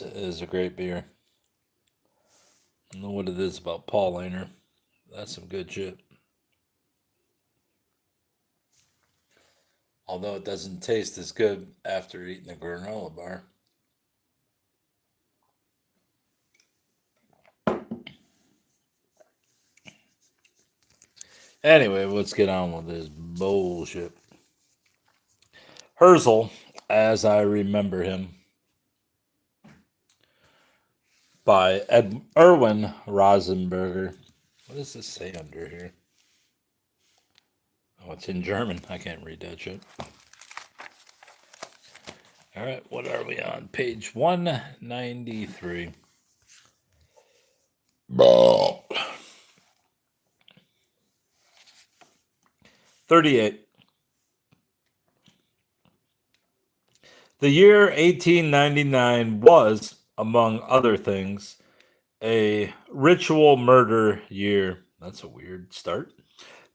This is a great beer. I don't know what it is about Paulaner. That's some good shit. Although it doesn't taste as good after eating a granola bar. Anyway, let's get on with this bullshit. Herzl, as I remember him, by Erwin Rosenberger. What does this say under here? Oh, it's in German. I can't read that shit. All right, what are we on? Page 193. 38. The year 1899 was, among other things, a ritual murder year. That's a weird start.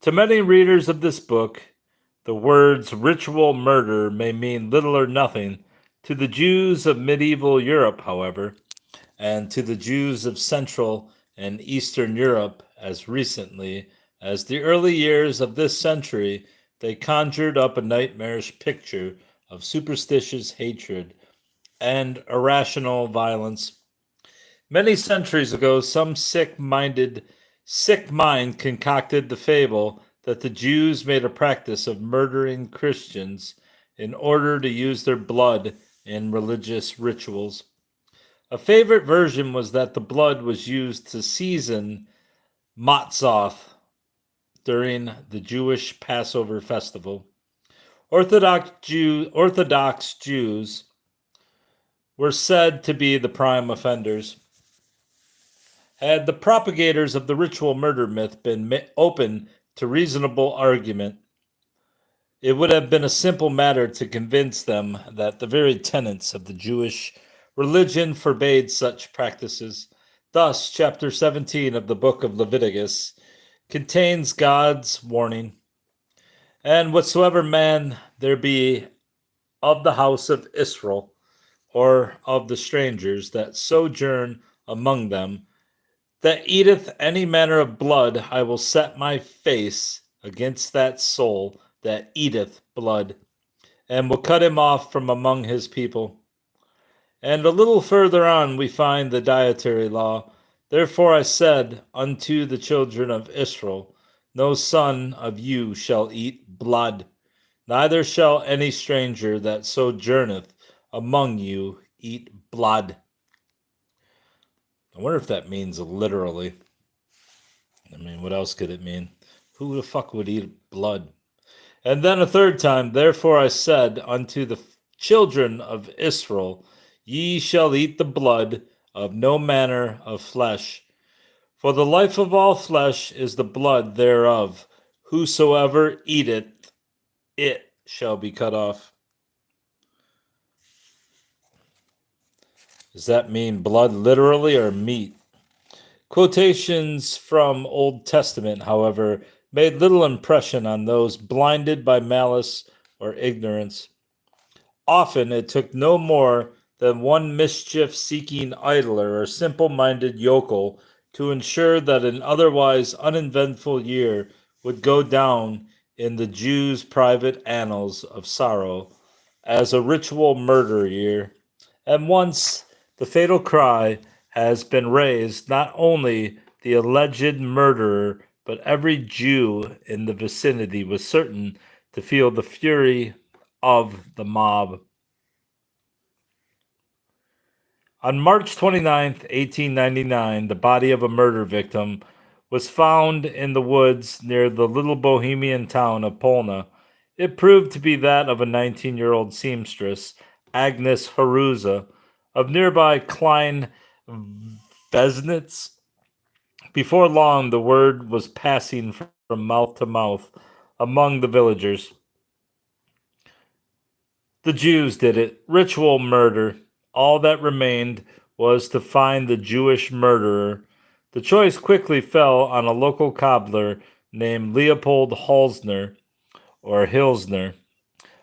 To many readers of this book, the words ritual murder may mean little or nothing. To the Jews of medieval Europe, however, and to the Jews of Central and Eastern Europe as recently as the early years of this century, they conjured up a nightmarish picture of superstitious hatred and irrational violence. Many centuries ago, some sick mind concocted the fable that the Jews made a practice of murdering Christians in order to use their blood in religious rituals. A favorite version was that the blood was used to season matzoth during the Jewish Passover festival. Orthodox Jews were said to be the prime offenders. Had the propagators of the ritual murder myth been open to reasonable argument, it would have been a simple matter to convince them that the very tenets of the Jewish religion forbade such practices. Thus, chapter 17 of the book of Leviticus contains God's warning. And whatsoever man there be of the house of Israel, or of the strangers that sojourn among them, that eateth any manner of blood, I will set my face against that soul that eateth blood, and will cut him off from among his people. And a little further on we find the dietary law. Therefore I said unto the children of Israel, no son of you shall eat blood, neither shall any stranger that sojourneth among you eat blood. I wonder if that means literally. I mean, what else could it mean? Who the fuck would eat blood? And then a third time, therefore I said unto the children of Israel, ye shall eat the blood of no manner of flesh. For the life of all flesh is the blood thereof. Whosoever eateth it shall be cut off. Does that mean blood literally or meat? Quotations from Old Testament, however, made little impression on those blinded by malice or ignorance. Often it took no more than one mischief-seeking idler or simple-minded yokel to ensure that an otherwise uneventful year would go down in the Jews' private annals of sorrow as a ritual murder year. And once the fatal cry has been raised, not only the alleged murderer, but every Jew in the vicinity was certain to feel the fury of the mob. On March 29th, 1899, the body of a murder victim was found in the woods near the little Bohemian town of Polna. It proved to be that of a 19-year-old seamstress, Agnes Haruza, of nearby Klein Vesnitz. Before long, the word was passing from mouth to mouth among the villagers. The Jews did it. Ritual murder. All that remained was to find the Jewish murderer. The choice quickly fell on a local cobbler named Leopold Halsner, or Hilsner,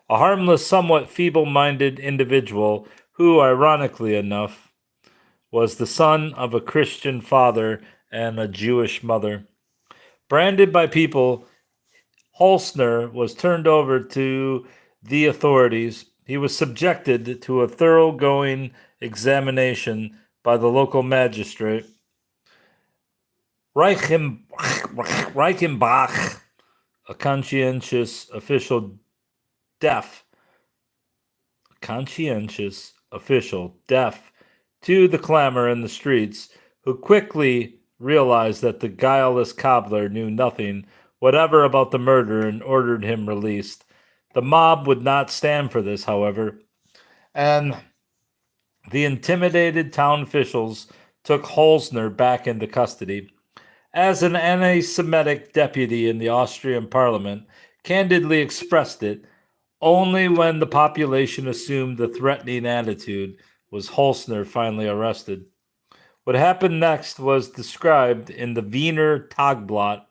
a harmless, somewhat feeble-minded individual who, ironically enough, was the son of a Christian father and a Jewish mother. Branded by people, Holzner was turned over to the authorities. He was subjected to a thoroughgoing examination by the local magistrate. Reichenbach, a conscientious official deaf to the clamor in the streets, who quickly realized that the guileless cobbler knew nothing whatever about the murder and ordered him released. The mob would not stand for this, however, and the intimidated town officials took Holzner back into custody. As an anti-Semitic deputy in the Austrian parliament candidly expressed it, only when the population assumed the threatening attitude was Holzner finally arrested. What happened next was described in the Wiener Tagblatt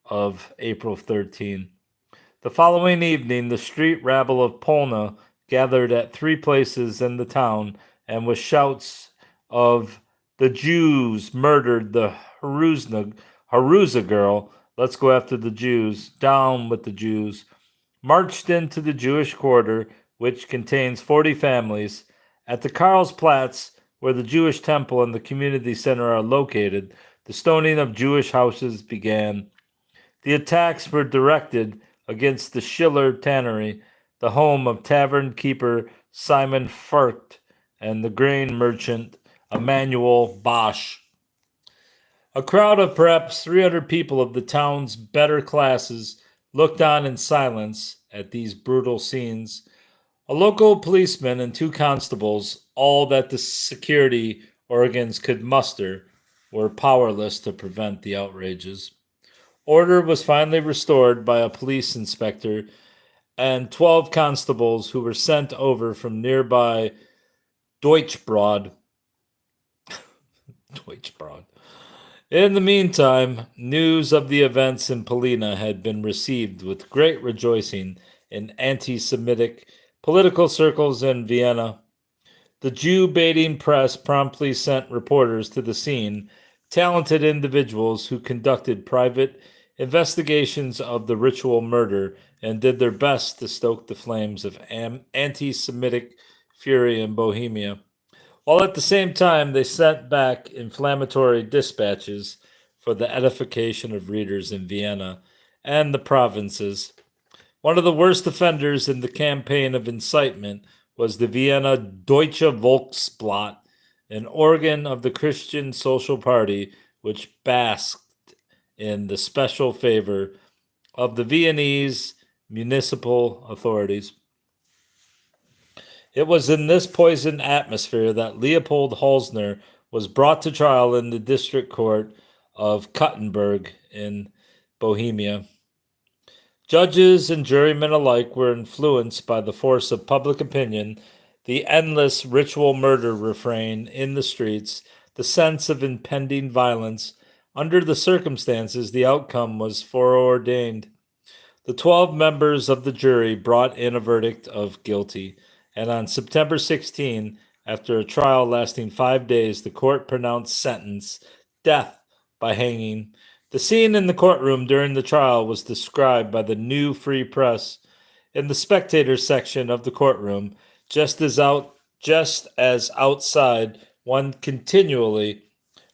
of April 13. The following evening, the street rabble of Polna gathered at 3 places in the town, and with shouts of "The Jews murdered the Haruza girl, let's go after the Jews, down with the Jews," marched into the Jewish quarter, which contains 40 families. At the Karlsplatz, where the Jewish temple and the community center are located, the stoning of Jewish houses began. The attacks were directed against the Schiller Tannery, the home of tavern keeper Simon Furcht and the grain merchant Emmanuel Bosch. A crowd of perhaps 300 people of the town's better classes looked on in silence at these brutal scenes. A local policeman and 2 constables, all that the security organs could muster, were powerless to prevent the outrages. Order was finally restored by a police inspector and 12 constables who were sent over from nearby Deutschbrod. In the meantime, news of the events in Polina had been received with great rejoicing in anti-Semitic political circles in Vienna. The Jew-baiting press promptly sent reporters to the scene, talented individuals who conducted private investigations of the ritual murder and did their best to stoke the flames of anti-Semitic fury in Bohemia, while at the same time they sent back inflammatory dispatches for the edification of readers in Vienna and the provinces. One of the worst offenders in the campaign of incitement was the Vienna Deutsche Volksblatt, an organ of the Christian Social Party which basked in the special favor of the Viennese municipal authorities. It was in this poisoned atmosphere that Leopold Holzner was brought to trial in the district court of Kuttenberg in Bohemia. Judges and jurymen alike were influenced by the force of public opinion, the endless ritual murder refrain in the streets, the sense of impending violence. Under the circumstances, the outcome was foreordained. The 12 members of the jury brought in a verdict of guilty, and on September 16, after a trial lasting 5 days, the court pronounced sentence, death by hanging. The scene in the courtroom during the trial was described by the New Free Press. In the spectators section of the courtroom, just as outside, one continually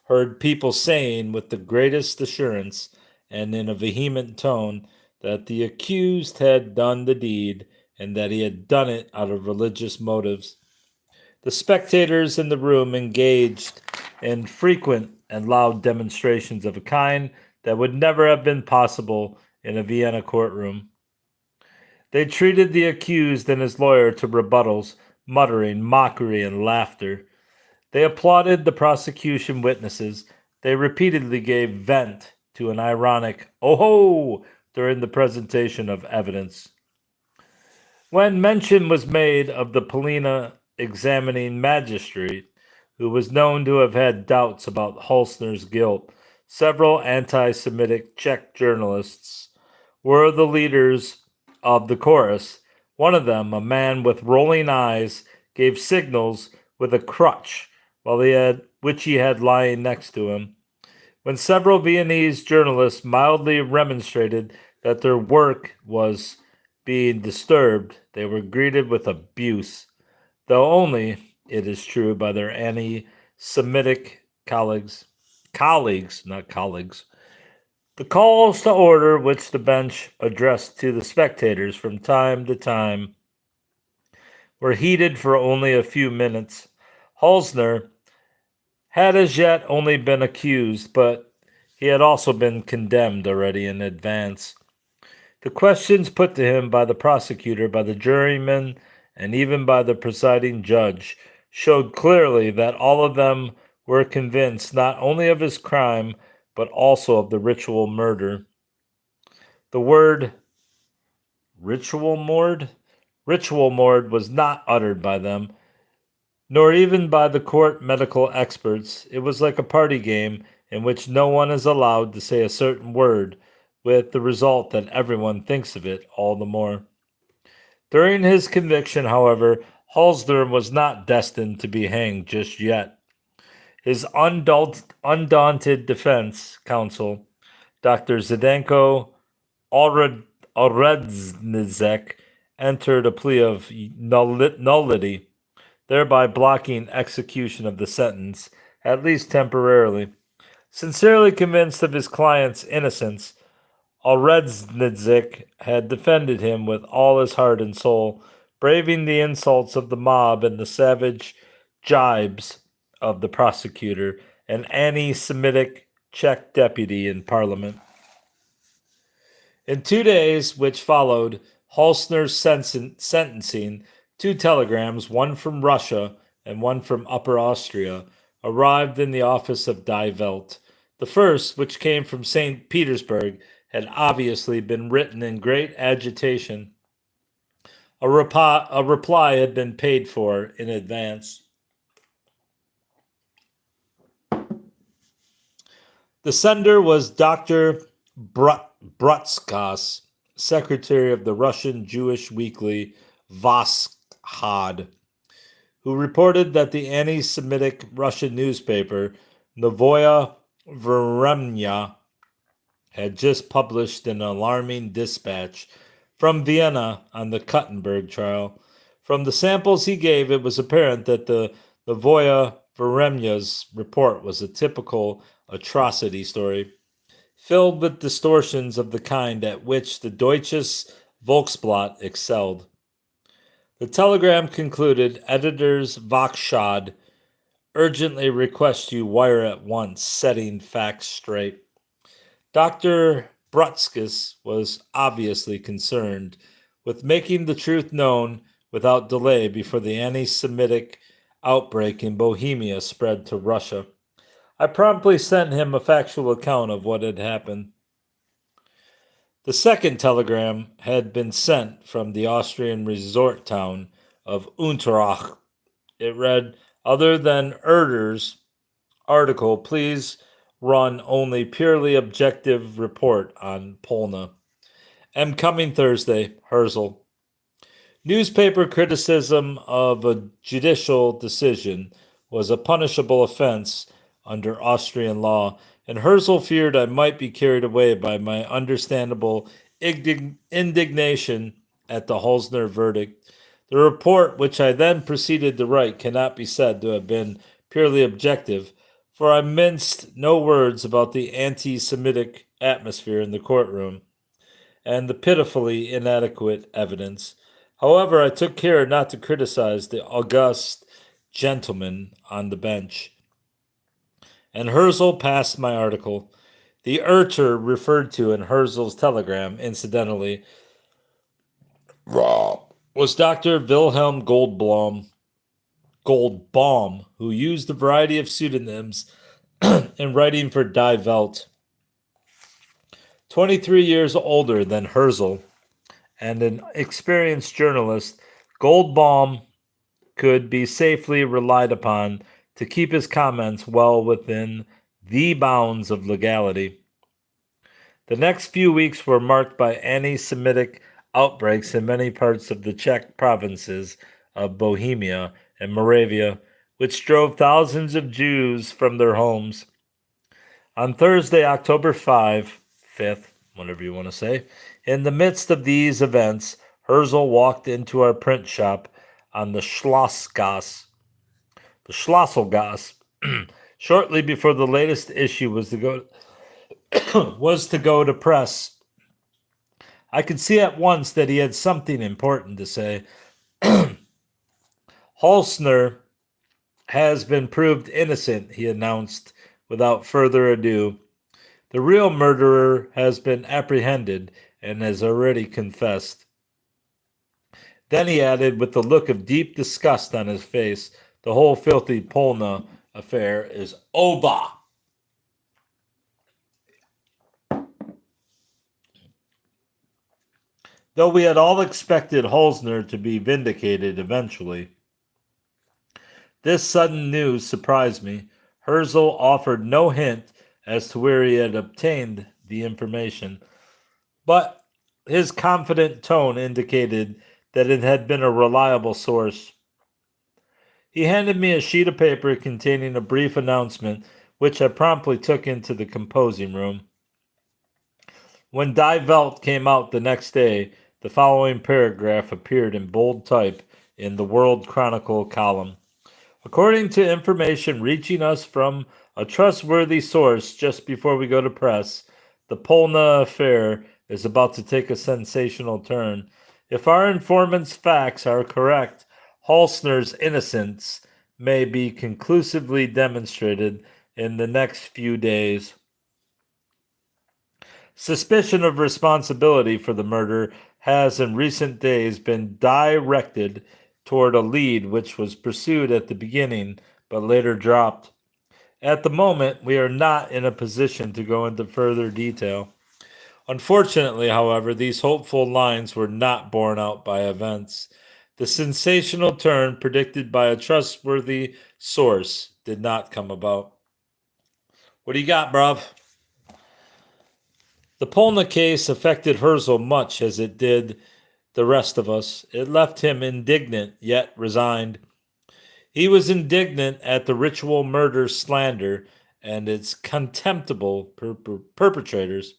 heard people saying with the greatest assurance and in a vehement tone that the accused had done the deed and that he had done it out of religious motives. The spectators in the room engaged in frequent and loud demonstrations of a kind that would never have been possible in a Vienna courtroom. They treated the accused and his lawyer to rebuttals, muttering, mockery, and laughter. They applauded the prosecution witnesses. They repeatedly gave vent to an ironic "oh-ho" during the presentation of evidence. When mention was made of the Polina examining magistrate, who was known to have had doubts about Holzner's guilt, several anti-Semitic Czech journalists were the leaders of the chorus. One of them, a man with rolling eyes, gave signals with a crutch while he had which he had lying next to him. When several Viennese journalists mildly remonstrated that their work was being disturbed, they were greeted with abuse, though only, it is true, by their anti-Semitic colleagues. Not colleagues. The calls to order which the bench addressed to the spectators from time to time were heated for only a few minutes. Halsner had as yet only been accused, but he had also been condemned already in advance. The questions put to him by the prosecutor, by the jurymen, and even by the presiding judge showed clearly that all of them were convinced not only of his crime, but also of the ritual murder. The word ritual mord was not uttered by them, nor even by the court medical experts. It was like a party game in which no one is allowed to say a certain word, with the result that everyone thinks of it all the more. During his conviction, however, Halsner was not destined to be hanged just yet. His undaunted defense counsel, Dr. Zdenko Alredzniczek, entered a plea of nullity, thereby blocking execution of the sentence, at least temporarily. Sincerely convinced of his client's innocence, Alredzniczek had defended him with all his heart and soul, braving the insults of the mob and the savage jibes of the prosecutor, an anti-Semitic Czech deputy in Parliament. In 2 days, which followed Halsner's sentencing, 2 telegrams, one from Russia and one from Upper Austria, arrived in the office of Die Welt. The first, which came from St. Petersburg, had obviously been written in great agitation. A reply had been paid for in advance. The sender was Dr. Brutzkas, secretary of the Russian Jewish weekly Voskad, who reported that the anti-Semitic Russian newspaper Novoya Vremya had just published an alarming dispatch from Vienna on the Kuttenberg trial. From the samples he gave, it was apparent that the Novoya Vremya's report was a typical atrocity story, filled with distortions of the kind at which the Deutsches Volksblatt excelled. The telegram concluded, editors Vakshad urgently request you wire at once, setting facts straight. Dr. Brutzkas was obviously concerned with making the truth known without delay before the anti-Semitic outbreak in Bohemia spread to Russia. I promptly sent him a factual account of what had happened. The second telegram had been sent from the Austrian resort town of Unterach. It read, other than Erder's article, please run only purely objective report on Polna. Am coming Thursday, Herzl. Newspaper criticism of a judicial decision was a punishable offense under Austrian law, and Herzl feared I might be carried away by my understandable indignation at the Halsner verdict. The report, which I then proceeded to write, cannot be said to have been purely objective, for I minced no words about the anti-Semitic atmosphere in the courtroom and the pitifully inadequate evidence. However, I took care not to criticize the august gentleman on the bench. And Herzl passed my article. The Erter referred to in Herzl's telegram, incidentally, was Dr. Wilhelm Goldbaum, who used a variety of pseudonyms in writing for Die Welt. 23 years older than Herzl and an experienced journalist, Goldbaum could be safely relied upon to keep his comments well within the bounds of legality. The next few weeks were marked by anti-Semitic outbreaks in many parts of the Czech provinces of Bohemia and Moravia, which drove thousands of Jews from their homes. On Thursday, October 5th, whatever you want to say, in the midst of these events, Herzl walked into our print shop on the Schlosselgasse, shortly before the latest issue was to go to press. I could see at once that he had something important to say. Holzner has been proved innocent, he announced without further ado. The real murderer has been apprehended and has already confessed. Then he added, with a look of deep disgust on his face, the whole filthy Polna affair is over. Though we had all expected Holzner to be vindicated eventually, this sudden news surprised me. Herzl offered no hint as to where he had obtained the information, but his confident tone indicated that it had been a reliable source. He handed me a sheet of paper containing a brief announcement, which I promptly took into the composing room. When Die Welt came out the next day, the following paragraph appeared in bold type in the World Chronicle column. According to information reaching us from a trustworthy source just before we go to press, the Polna affair is about to take a sensational turn. If our informant's facts are correct, Holzner's innocence may be conclusively demonstrated in the next few days. Suspicion of responsibility for the murder has in recent days been directed toward a lead which was pursued at the beginning but later dropped. At the moment, we are not in a position to go into further detail. Unfortunately, however, these hopeful lines were not borne out by events. The sensational turn predicted by a trustworthy source did not come about. What do you got, bruv? The Polna case affected Herzl much as it did the rest of us. It left him indignant, yet resigned. He was indignant at the ritual murder slander and its contemptible perpetrators.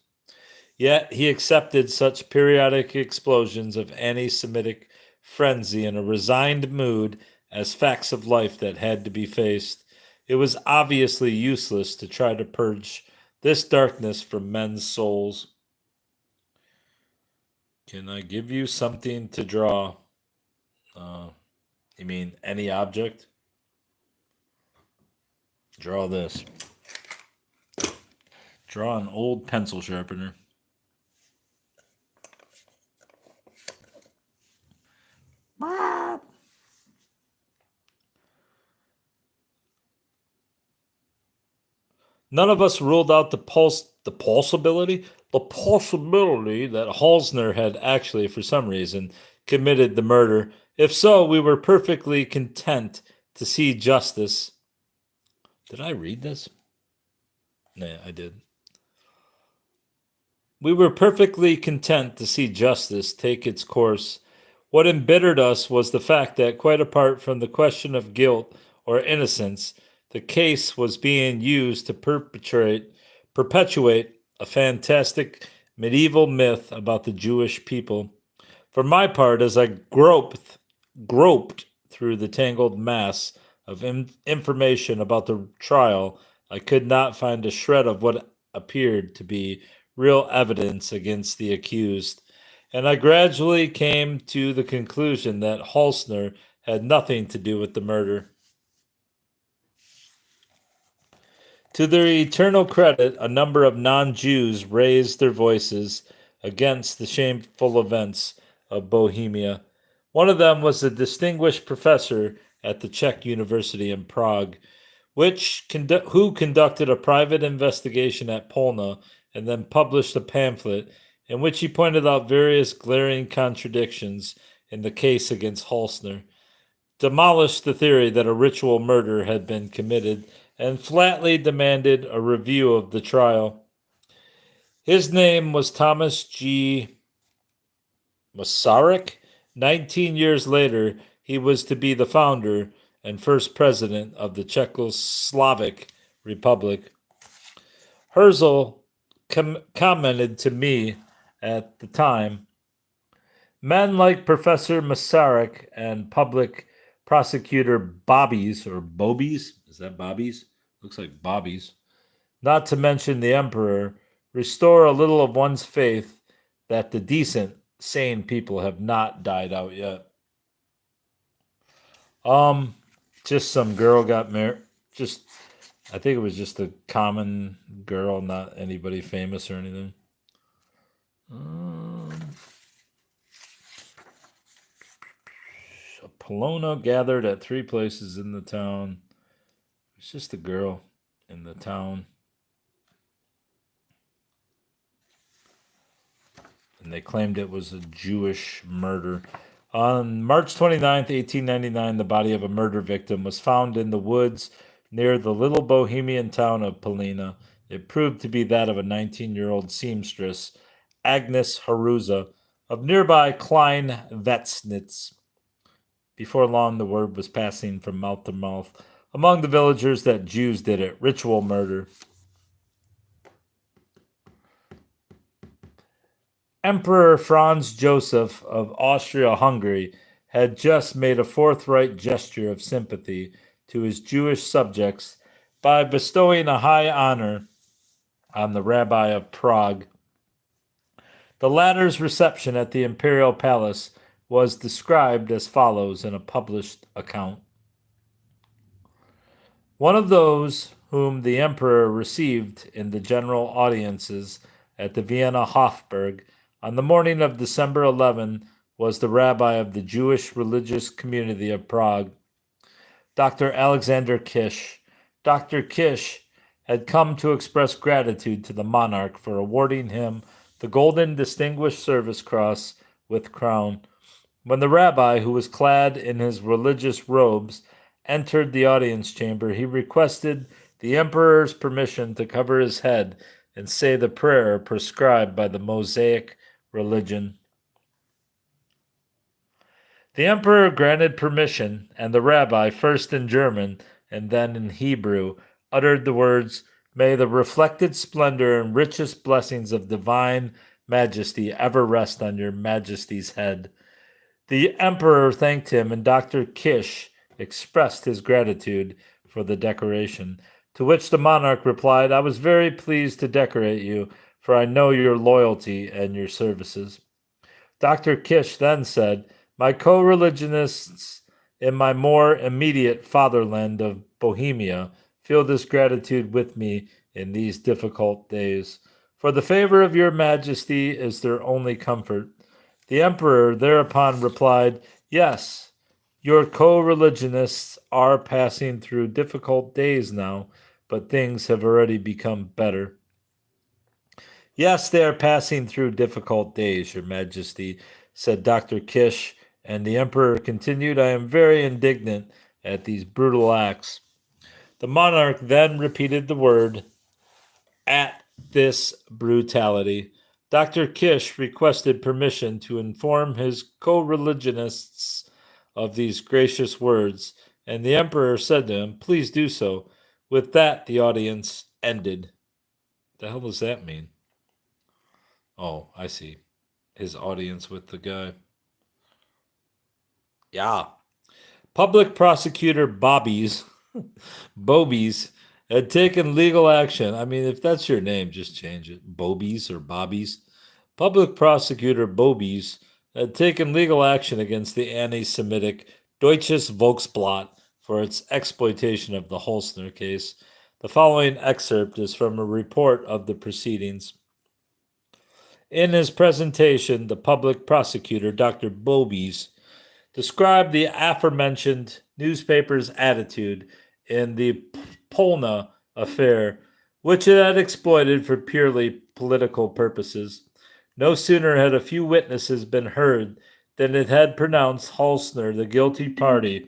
Yet he accepted such periodic explosions of anti-Semitic frenzy in a resigned mood as facts of life that had to be faced. It was obviously useless to try to purge this darkness from men's souls. Can I give you something to draw? You mean any object? Draw this. Draw an old pencil sharpener. None of us ruled out the possibility that Holzner had actually, for some reason, committed the murder. If so, we were perfectly content to see justice. Did I read this? Nah, I did. We were perfectly content to see justice take its course. What embittered us was the fact that, quite apart from the question of guilt or innocence, the case was being used to perpetuate a fantastic medieval myth about the Jewish people. For my part, as I groped through the tangled mass of information about the trial, I could not find a shred of what appeared to be real evidence against the accused, and I gradually came to the conclusion that Holzner had nothing to do with the murder. To their eternal credit, a number of non-Jews raised their voices against the shameful events of Bohemia. One of them was a distinguished professor at the Czech University in Prague, who conducted a private investigation at Polna and then published a pamphlet in which he pointed out various glaring contradictions in the case against Holzner, demolished the theory that a ritual murder had been committed, and flatly demanded a review of the trial. His name was Thomas G. Masaryk. 19 years later, he was to be the founder and first president of the Czechoslovak Republic. Herzl commented to me at the time, men like Professor Masaryk and public prosecutor Bobbies, or Bobies, is that Bobbies? Looks like Bobbies, not to mention the emperor, restore a little of one's faith that the decent, sane people have not died out yet. Just some girl got married. I think it was just a common girl, not anybody famous or anything. A Polona gathered at 3 places in the town. It's just a girl in the town. And they claimed it was a Jewish murder. On March 29th, 1899, the body of a murder victim was found in the woods near the little Bohemian town of Polina. It proved to be that of a 19-year-old seamstress, Agnes Haruza, of nearby Klein Vetsnitz. Before long, the word was passing from mouth to mouth among the villagers that Jews did it, ritual murder. Emperor Franz Joseph of Austria-Hungary had just made a forthright gesture of sympathy to his Jewish subjects by bestowing a high honor on the Rabbi of Prague. The latter's reception at the imperial palace was described as follows in a published account. One of those whom the emperor received in the general audiences at the Vienna Hofburg on the morning of December 11 was the rabbi of the Jewish religious community of Prague, Dr. Alexander Kish. Dr. Kish had come to express gratitude to the monarch for awarding him the Golden Distinguished Service Cross with crown. When the rabbi, who was clad in his religious robes, entered the audience chamber, he requested the emperor's permission to cover his head and say the prayer prescribed by the Mosaic religion. The emperor granted permission, and the rabbi, first in German and then in Hebrew, uttered the words, "May the reflected splendor and richest blessings of divine majesty ever rest on your majesty's head." The emperor thanked him, and Dr. Kish expressed his gratitude for the decoration, to which the monarch replied, "I was very pleased to decorate you, for I know your loyalty and your services." Dr. Kish then said, "My co-religionists in my more immediate fatherland of Bohemia feel this gratitude with me in these difficult days. For the favor of your majesty is their only comfort." The emperor thereupon replied, "Yes, your co-religionists are passing through difficult days now, but things have already become better." "Yes, they are passing through difficult days, your majesty," said Dr. Kish, and the emperor continued, "I am very indignant at these brutal acts." The monarch then repeated the word, "at this brutality." Dr. Kish requested permission to inform his co-religionists of these gracious words, and the emperor said to him, "Please do so." With that, the audience ended. The hell does that mean? Oh, I see. His audience with the guy. Yeah. Public prosecutor Bobies had taken legal action. I mean, if that's your name, just change it. Bobies or Bobbies. Public prosecutor Bobies had taken legal action against the anti-Semitic Deutsches Volksblatt for its exploitation of the Holzner case. The following excerpt is from a report of the proceedings. In his presentation, the public prosecutor, Dr. Bobies, described the aforementioned newspaper's attitude in the Polna affair, which it had exploited for purely political purposes. No sooner had a few witnesses been heard than it had pronounced Holzner the guilty party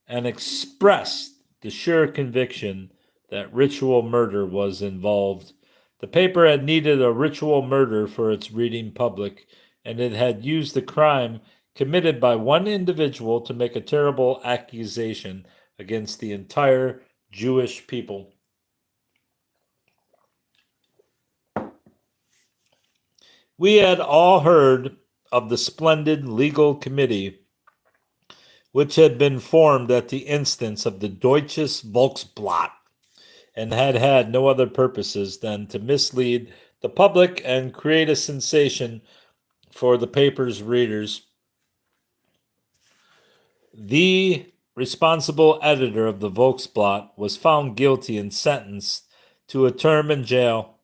and expressed the sure conviction that ritual murder was involved. The paper had needed a ritual murder for its reading public, and it had used the crime committed by one individual to make a terrible accusation against the entire Jewish people. We had all heard of the splendid legal committee which had been formed at the instance of the Deutsches Volksblatt and had had no other purposes than to mislead the public and create a sensation for the paper's readers. The responsible editor of the Volksblatt was found guilty and sentenced to a term in jail.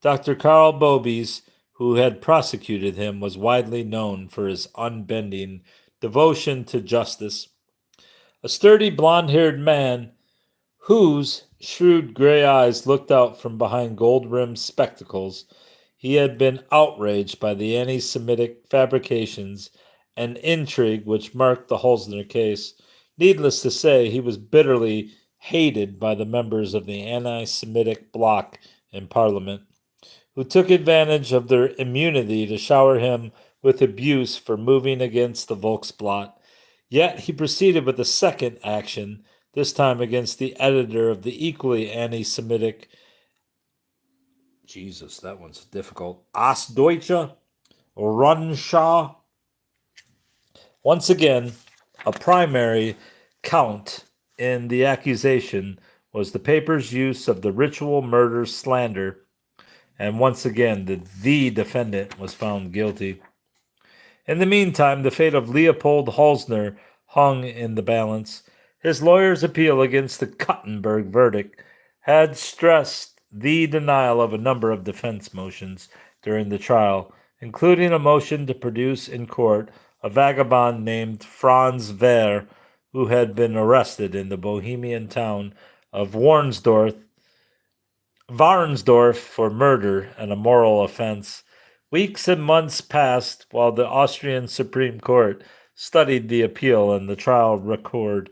Dr. Karl Bobies, who had prosecuted him, was widely known for his unbending devotion to justice. A sturdy blond-haired man whose shrewd gray eyes looked out from behind gold-rimmed spectacles, he had been outraged by the anti-Semitic fabrications and intrigue which marked the Holzner case. Needless to say, he was bitterly hated by the members of the anti-Semitic bloc in Parliament, who took advantage of their immunity to shower him with abuse for moving against the Volksblatt. Yet he proceeded with a second action, this time against the editor of the equally anti-Semitic, Jesus, that one's difficult, Ostdeutsche Rundschau. Once again, a primary count in the accusation was the paper's use of the ritual murder slander, and once again the defendant was found guilty. In the meantime, the fate of Leopold Holzner hung in the balance. His lawyer's appeal against the Kuttenberg verdict had stressed the denial of a number of defense motions during the trial, including a motion to produce in court a vagabond named Franz Wehr, who had been arrested in the Bohemian town of Warnsdorf for murder and a moral offense. Weeks and months passed while the Austrian Supreme Court studied the appeal and the trial record.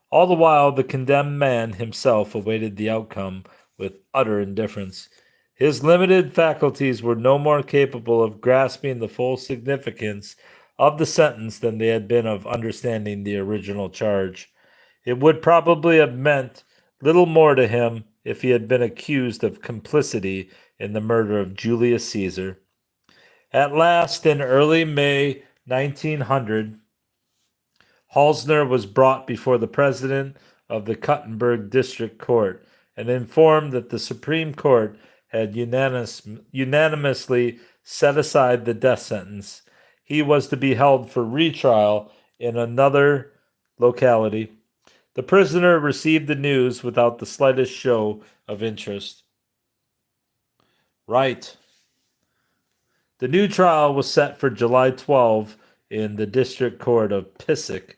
All the while, the condemned man himself awaited the outcome with utter indifference. His limited faculties were no more capable of grasping the full significance of the sentence than they had been of understanding the original charge. It would probably have meant little more to him if he had been accused of complicity in the murder of Julius Caesar. At last, in early May 1900, Holzner was brought before the president of the Kuttenberg District Court and informed that the Supreme Court had unanimously set aside the death sentence. He was to be held for retrial in another locality. The prisoner received the news without the slightest show of interest. Right. The new trial was set for July 12 in the district court of Piesek,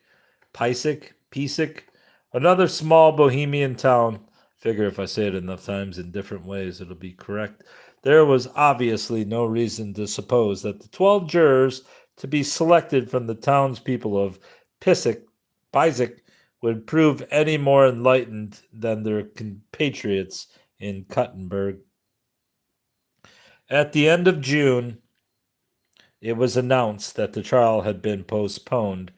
another small Bohemian town. Figure if I say it enough times in different ways, it'll be correct. There was obviously no reason to suppose that the 12 jurors to be selected from the townspeople of Piesek would prove any more enlightened than their compatriots in Kuttenberg. At the end of June, it was announced that the trial had been postponed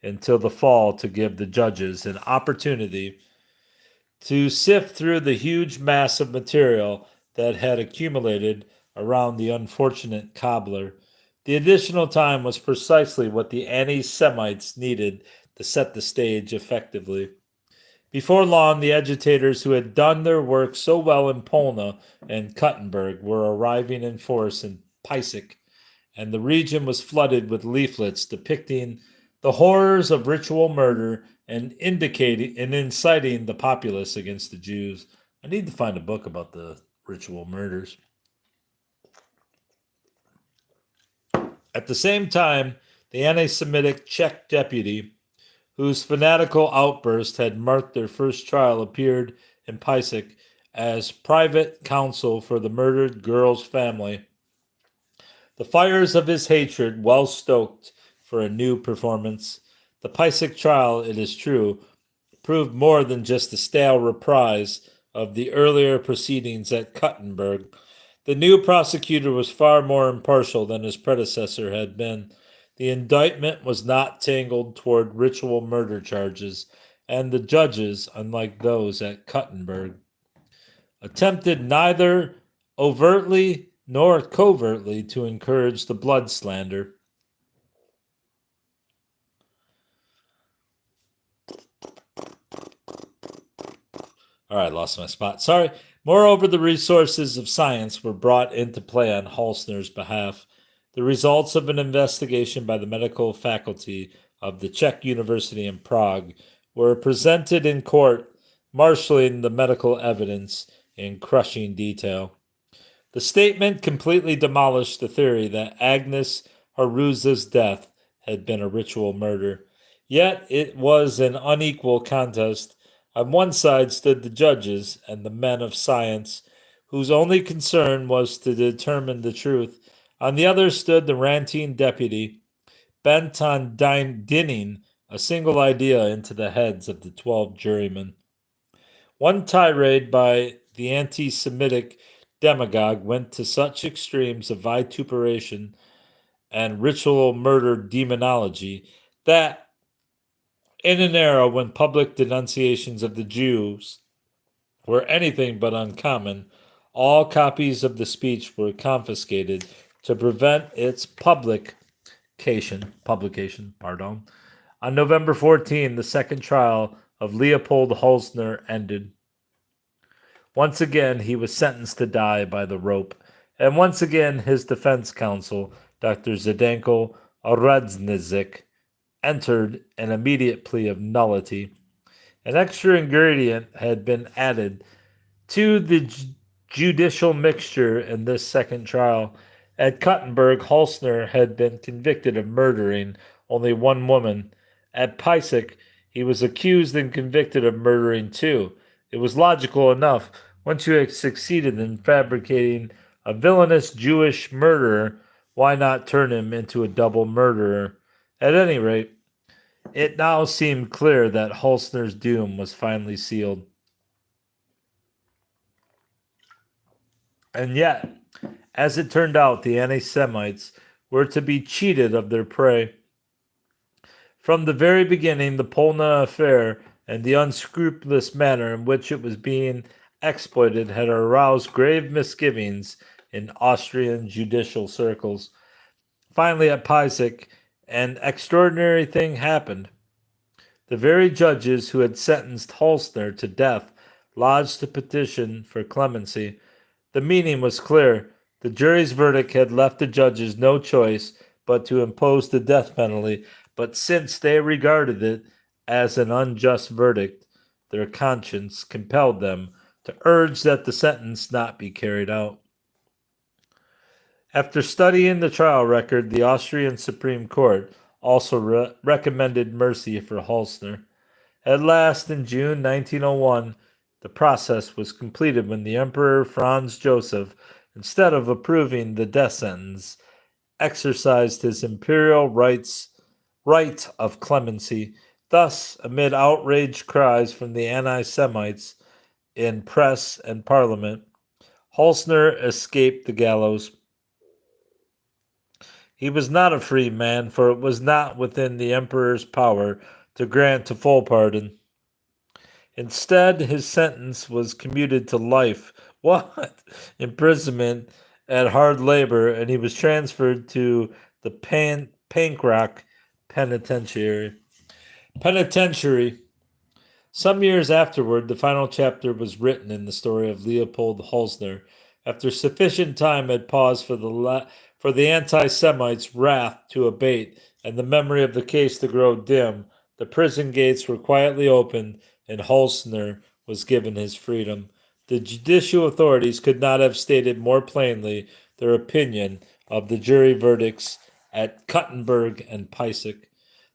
until the fall to give the judges an opportunity to sift through the huge mass of material that had accumulated around the unfortunate cobbler. The additional time was precisely what the anti-Semites needed to set the stage effectively. Before long, the agitators who had done their work so well in Polna and Kuttenberg were arriving in force in Piesek, and the region was flooded with leaflets depicting the horrors of ritual murder and inciting the populace against the Jews. I need to find a book about the ritual murders. At the same time, the anti-Semitic Czech deputy, whose fanatical outburst had marked their first trial, appeared in Piesek as private counsel for the murdered girl's family. The fires of his hatred well stoked for a new performance. The Piesek trial, it is true, proved more than just a stale reprise of the earlier proceedings at Kuttenberg. The new prosecutor was far more impartial than his predecessor had been. The indictment was not tangled toward ritual murder charges, and the judges, unlike those at Kuttenberg, attempted neither overtly nor covertly to encourage the blood slander. All right, lost my spot. Sorry. Moreover, the resources of science were brought into play on Halsner's behalf. The results of an investigation by the medical faculty of the Czech University in Prague were presented in court, marshaling the medical evidence in crushing detail. The statement completely demolished the theory that Agnes Haruza's death had been a ritual murder. Yet it was an unequal contest. On one side stood the judges and the men of science, whose only concern was to determine the truth. On the other stood the ranting deputy, bent on dinning a single idea into the heads of the 12 jurymen. One tirade by the anti Semitic demagogue went to such extremes of vituperation and ritual murder demonology that, in an era when public denunciations of the Jews were anything but uncommon, all copies of the speech were confiscated to prevent its publication. On November 14, the second trial of Leopold Halsner ended. Once again, he was sentenced to die by the rope, and once again his defense counsel, Dr. Zdenko Oradznizik, entered an immediate plea of nullity. An extra ingredient had been added to the judicial mixture in this second trial. At Kuttenberg, Halsner had been convicted of murdering only one woman. At Pisek, he was accused and convicted of murdering two. It was logical enough. Once you had succeeded in fabricating a villainous Jewish murderer, why not turn him into a double murderer? At any rate, it now seemed clear that Halsner's doom was finally sealed. And yet, as it turned out, the anti-Semites were to be cheated of their prey. From the very beginning, the Polna affair and the unscrupulous manner in which it was being exploited had aroused grave misgivings in Austrian judicial circles. Finally, at Pisek, an extraordinary thing happened. The very judges who had sentenced Halsner to death lodged a petition for clemency. The meaning was clear. The jury's verdict had left the judges no choice but to impose the death penalty, but since they regarded it as an unjust verdict, their conscience compelled them to urge that the sentence not be carried out. After studying the trial record, the Austrian Supreme Court also recommended mercy for Halsner. At last, in June 1901, the process was completed when the Emperor Franz Joseph, instead of approving the death sentence, exercised his imperial right of clemency. Thus, amid outraged cries from the anti-Semites in press and parliament, Halsner escaped the gallows. He was not a free man, for it was not within the emperor's power to grant a full pardon. Instead, his sentence was commuted to life. What? Imprisonment at hard labor, and he was transferred to the Pankrak penitentiary. Some years afterward, the final chapter was written in the story of Leopold Halsner. After sufficient time had paused for the anti-Semites' wrath to abate and the memory of the case to grow dim, the prison gates were quietly opened and Halsner was given his freedom. The judicial authorities could not have stated more plainly their opinion of the jury verdicts at Kuttenberg and Pisek.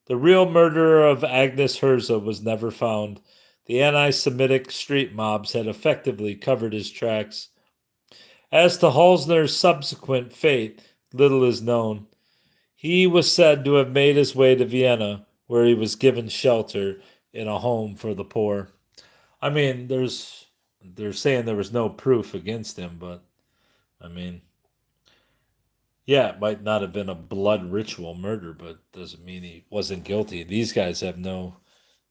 The real murderer of Agnes Herzl was never found. The anti-Semitic street mobs had effectively covered his tracks. As to Halsner's subsequent fate, little is known. He was said to have made his way to Vienna, where he was given shelter in a home for the poor. I mean, they're saying there was no proof against him, but I mean, Yeah, it might not have been a blood ritual murder, but doesn't mean he wasn't guilty. These guys have no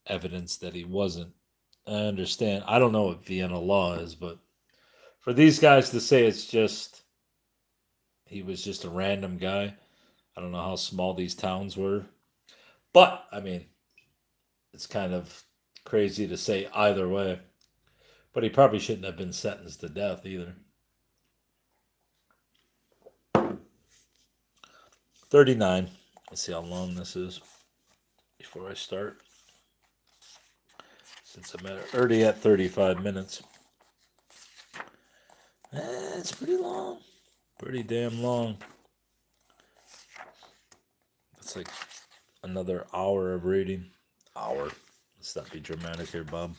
evidence that he wasn't. I understand. I don't know what Vienna law is, but for these guys to say it's just he was just a random guy, I don't know how small these towns were. But I mean, it's kind of crazy to say either way. But he probably shouldn't have been sentenced to death either. 39. Let's see how long this is before I start. Since I'm already at 35 minutes. It's pretty long. Pretty damn long. That's like another hour of reading. Hour. Let's not be dramatic here, Bob.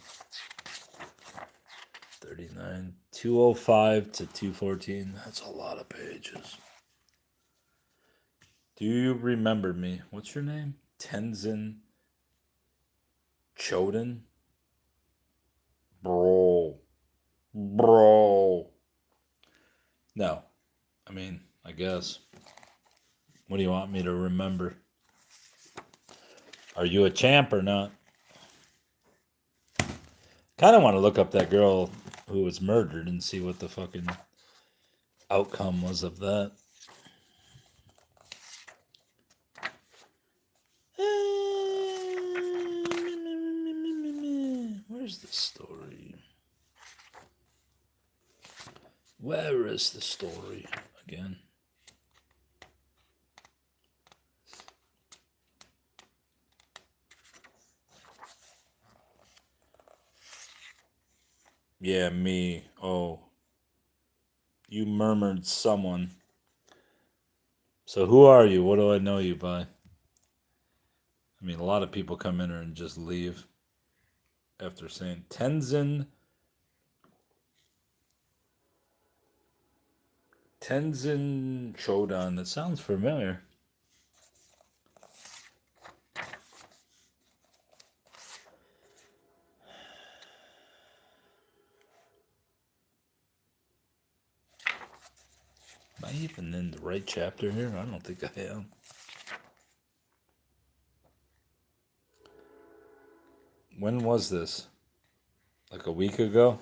39. 205 to 214. That's a lot of pages. Do you remember me? What's your name? Tenzin Choden? Bro. No. I mean, I guess. What do you want me to remember? Are you a champ or not? Kind of want to look up that girl who was murdered and see what the fucking outcome was of that. Where's the story? Where is the story again? Yeah, me. Oh. You murmured someone. So who are you? What do I know you by? I mean, a lot of people come in here and just leave after saying Tenzin Chodan. That sounds familiar. Am I even in the right chapter here? I don't think I am. When was this? Like a week ago?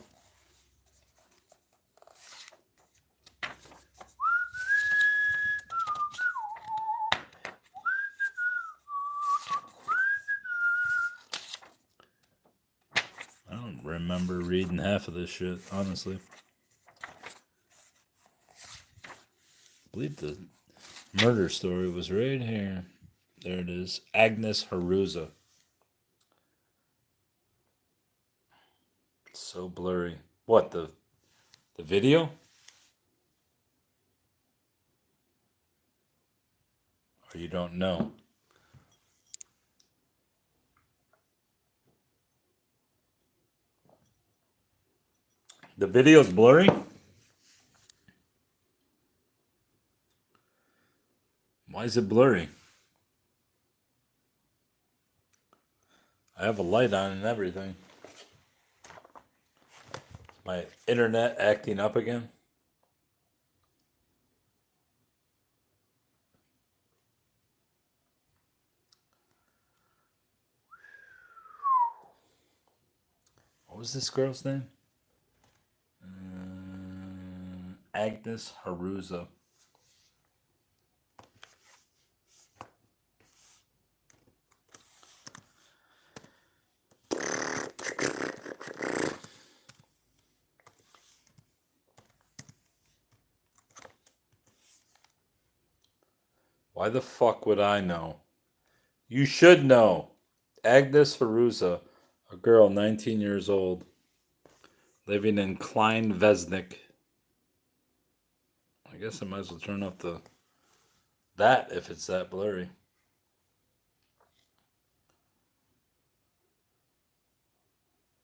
I don't remember reading half of this shit, honestly. I believe the murder story was right here. There it is. Agnes Haruza. It's so blurry. What, the video? Or you don't know? The video's blurry? Why is it blurry? I have a light on and everything. My internet acting up again? What was this girl's name? Agnes Haruza. Why the fuck would I know? You should know. Agnes Haruza, a girl 19 years old, living in Klein Vesnik. I guess I might as well turn up that if it's that blurry.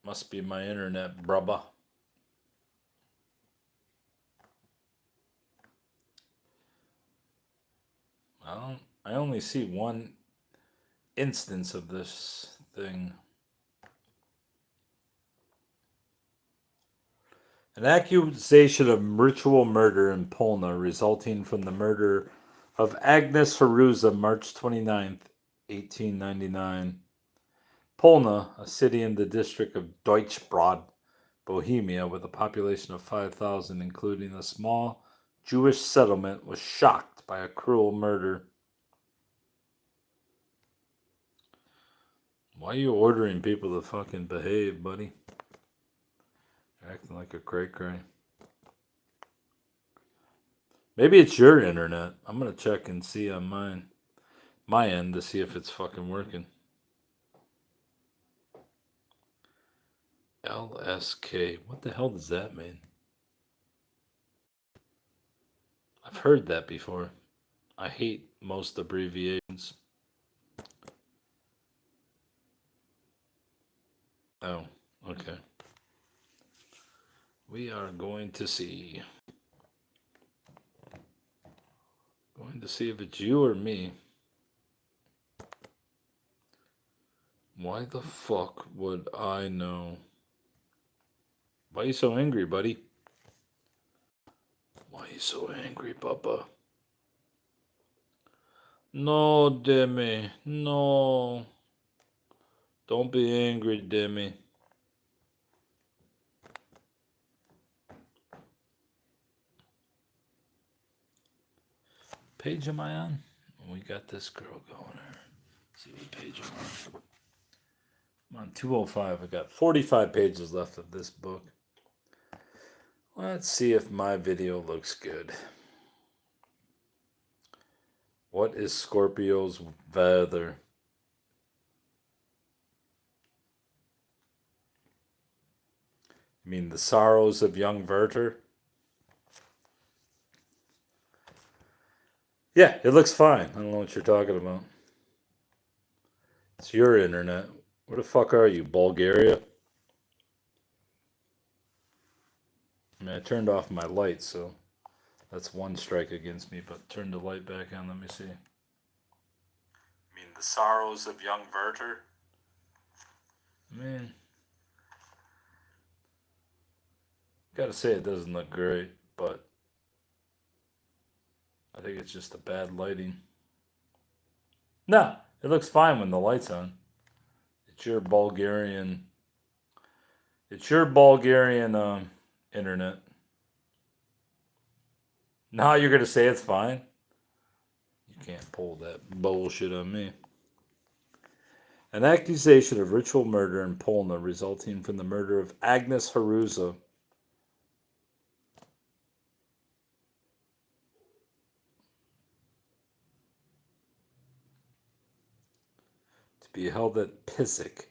Must be my internet, brubba. I only see one instance of this thing. An accusation of ritual murder in Polna resulting from the murder of Agnes Haruza, March 29th, 1899. Polna, a city in the district of Deutschbrod, Bohemia, with a population of 5,000, including a small Jewish settlement, was shocked by a cruel murder. Why are you ordering people to fucking behave, buddy? You're acting like a cray-cray. Maybe it's your internet. I'm gonna check and see on my end to see if it's fucking working. LSK. What the hell does that mean? I've heard that before. I hate most abbreviations. Oh, okay. We are going to see. Going to see if it's you or me. Why the fuck would I know? Why are you so angry, buddy? Why are you so angry, Papa? No, Demi. No. Don't be angry, Demi. Page am I on? We got this girl going here. See what page I'm on. I'm on 205. I got 45 pages left of this book. Let's see if my video looks good. What is Scorpio's weather? You mean the sorrows of young Werther? Yeah, it looks fine. I don't know what you're talking about. It's your internet. Where the fuck are you, Bulgaria? I mean, I turned off my light, so that's one strike against me, but turn the light back on. Let me see. I mean, the sorrows of young Werther? I mean, gotta say it doesn't look great, but I think it's just a bad lighting. No, it looks fine when the light's on. It's your Bulgarian internet. Now you're gonna say it's fine? You can't pull that bullshit on me. An accusation of ritual murder in Polna resulting from the murder of Agnes Haruza. To be held at Pisek.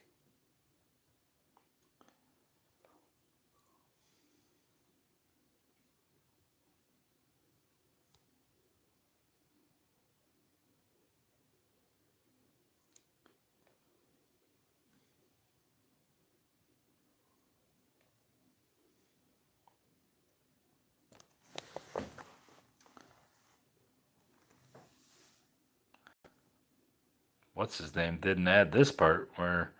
What's his name? Didn't add this part where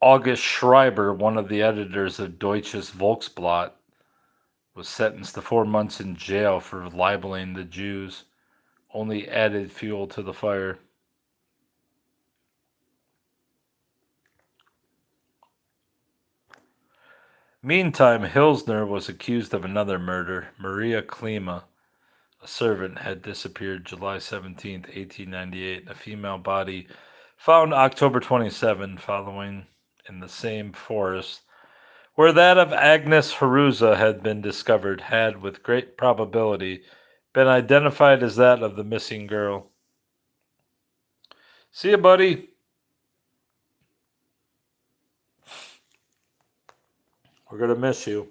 August Schreiber, one of the editors of Deutsches Volksblatt, was sentenced to 4 months in jail for libeling the Jews. Only added fuel to the fire. Meantime, Hilsner was accused of another murder. Maria Klima, a servant, had disappeared July 17th, 1898. A female body found October 27 following in the same forest where that of Agnes Haruza had been discovered had with great probability been identified as that of the missing girl. See ya, buddy. We're going to miss you.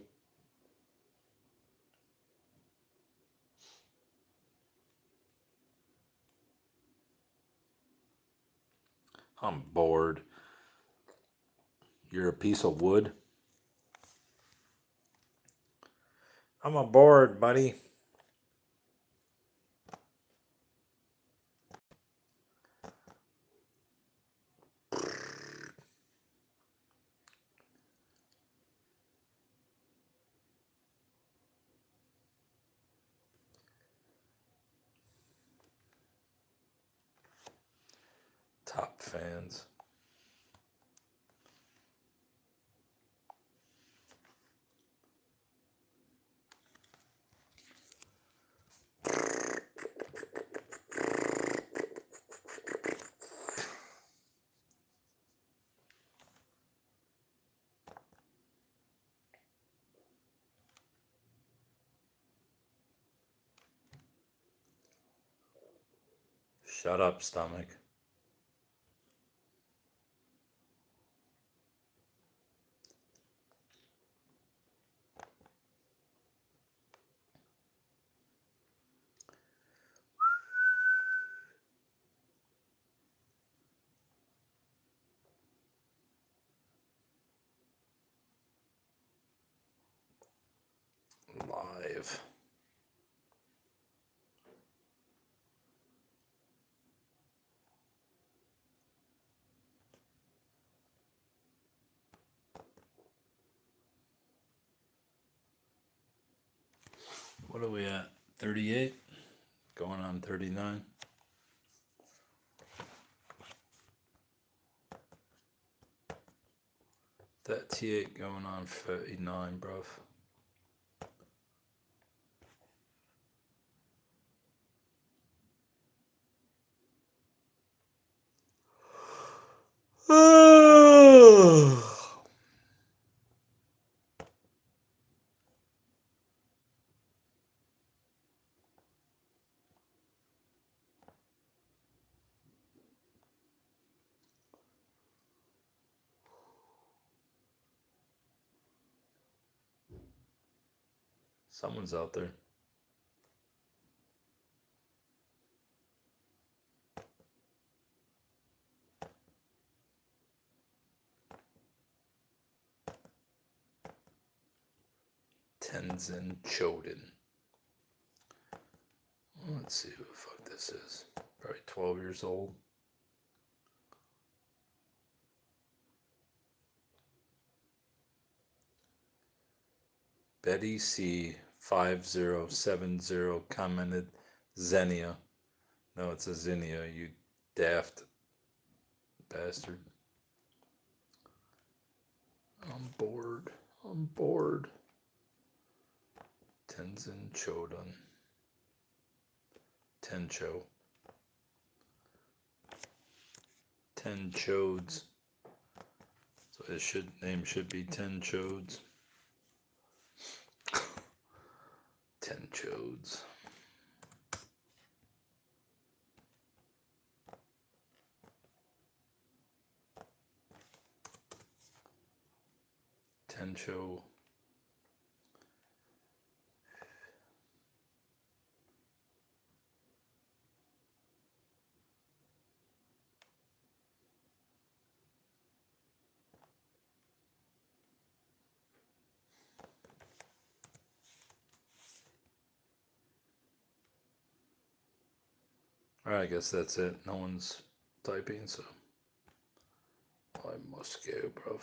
I'm bored. You're a piece of wood. I'm bored, buddy. Top fans. Shut up, stomach. Live. What are we at? 38? Going on 39? That T8 going on 39, bruv. Someone's out there. Tenzin Choden. Let's see who the fuck this is. Probably 12 years old. Betty C 5070 commented Xenia. No, it's a Xenia, you daft bastard. I'm bored. I'm bored. Tenzin Choden. Tencho. Ten Chodes. So his name should be Ten Chodes. 10 Chodes. Tencho. Alright, I guess that's it. No one's typing, so I must go, bruv.